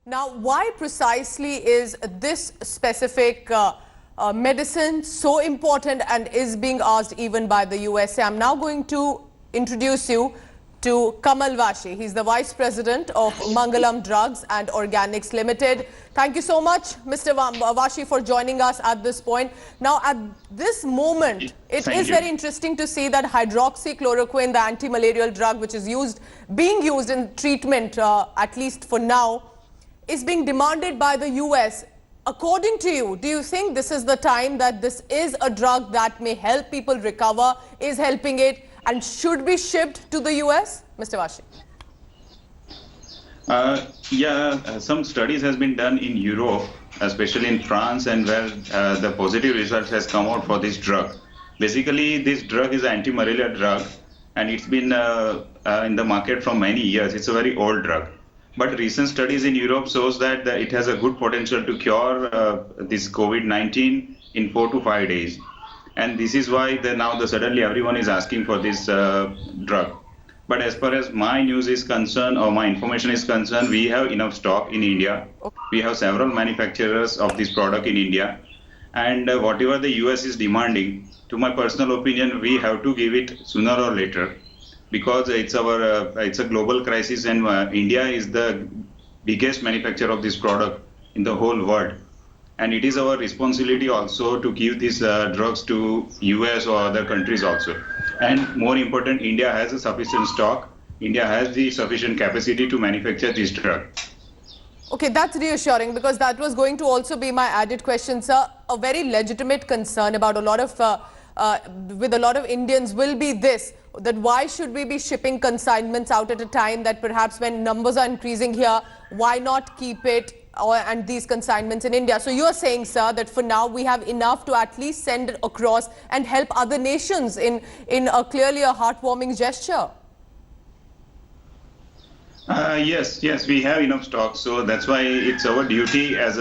Now, why precisely is this specific medicine so important and is being asked even by the USA? I'm now going to introduce you to Kamal Vashi. He's the Vice President of Mangalam Drugs and Organics Limited. Thank you so much, Mr. Vashi, for joining us at this point. Now, at this moment, it is very interesting to see that hydroxychloroquine, the anti-malarial drug, which is being used in treatment, at least for now, is being demanded by the US. According to you, do you think this is the time that this is a drug that may help people recover, is helping it, and should be shipped to the US? Mr. Vashi. Some studies has been done in Europe, especially in France, and where the positive results has come out for this drug. Basically, this drug is an anti-malarial drug, and it's been in the market for many years. It's a very old drug. But recent studies in Europe shows that it has a good potential to cure this Covid19 in 4 to 5 days. And this is why now suddenly everyone is asking for this drug. But as far as my news is concerned, or my information is concerned, we have enough stock in India. We have several manufacturers of this product in India. And whatever the US is demanding, to my personal opinion, we have to give it sooner or later. Because it's a global crisis, and India is the biggest manufacturer of this product in the whole world. And it is our responsibility also to give these drugs to US or other countries also. And more important, India has a sufficient stock. India has the sufficient capacity to manufacture this drug. Okay, that's reassuring, because that was going to also be my added question, sir. A very legitimate concern about with a lot of Indians will be this, that why should we be shipping consignments out at a time that perhaps when numbers are increasing here, why not keep it and these consignments in India? So you're saying, sir, that for now we have enough to at least send it across and help other nations in clearly a heartwarming gesture. Yes, we have enough stock. So that's why it's our duty as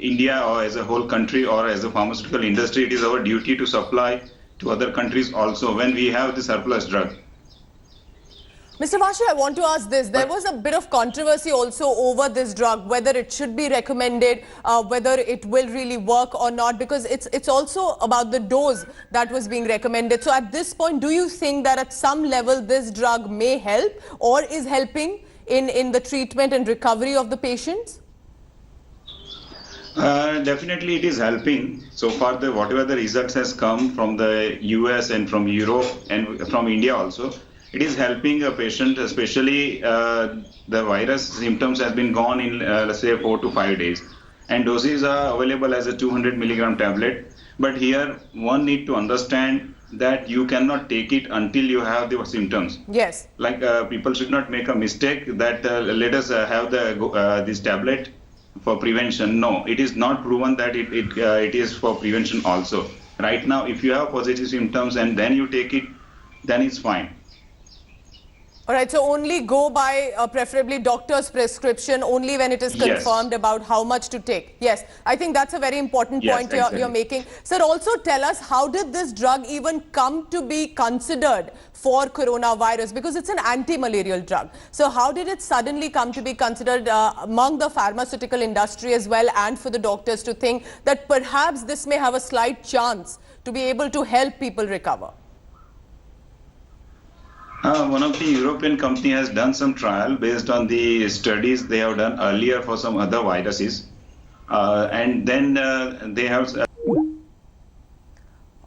India or as a whole country or as a pharmaceutical industry, it is our duty to supply to other countries also when we have the surplus drug. Mr. Vashi, I want to ask this. There was a bit of controversy also over this drug, whether it should be recommended, whether it will really work or not, because it's also about the dose that was being recommended. So at this point, do you think that at some level this drug may help or is helping in the treatment and recovery of the patients? Definitely it is helping. So far, whatever the results has come from the US and from Europe and from India also, it is helping a patient, especially the virus symptoms has been gone in, let's say, 4 to 5 days. And doses are available as a 200 milligram tablet. But here, one need to understand that you cannot take it until you have the symptoms. Yes. Like people should not make a mistake that let us have this tablet for prevention. No, it is not proven that it is for prevention also. Right now, if you have positive symptoms and then you take it, then it's fine. All right, so only go by preferably doctor's prescription only when it is confirmed about how much to take. Yes, I think that's a very important point you're making. Sir, also tell us, how did this drug even come to be considered for coronavirus? Because it's an anti-malarial drug. So how did it suddenly come to be considered among the pharmaceutical industry as well, and for the doctors to think that perhaps this may have a slight chance to be able to help people recover? One of the European company has done some trial based on the studies they have done earlier for some other viruses. And then they have...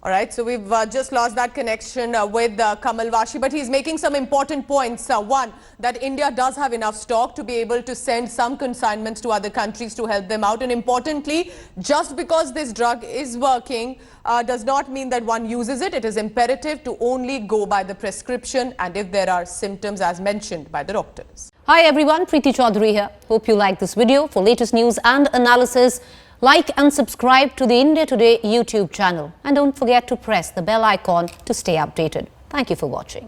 All right, so we've just lost that connection with Kamal Vashi, but he's making some important points. One, that India does have enough stock to be able to send some consignments to other countries to help them out. And importantly, just because this drug is working does not mean that one uses it. It is imperative to only go by the prescription and if there are symptoms as mentioned by the doctors. Hi everyone, Preeti Chaudhary here. Hope you like this video. For latest news and analysis, like and subscribe to the India Today YouTube channel. And don't forget to press the bell icon to stay updated. Thank you for watching.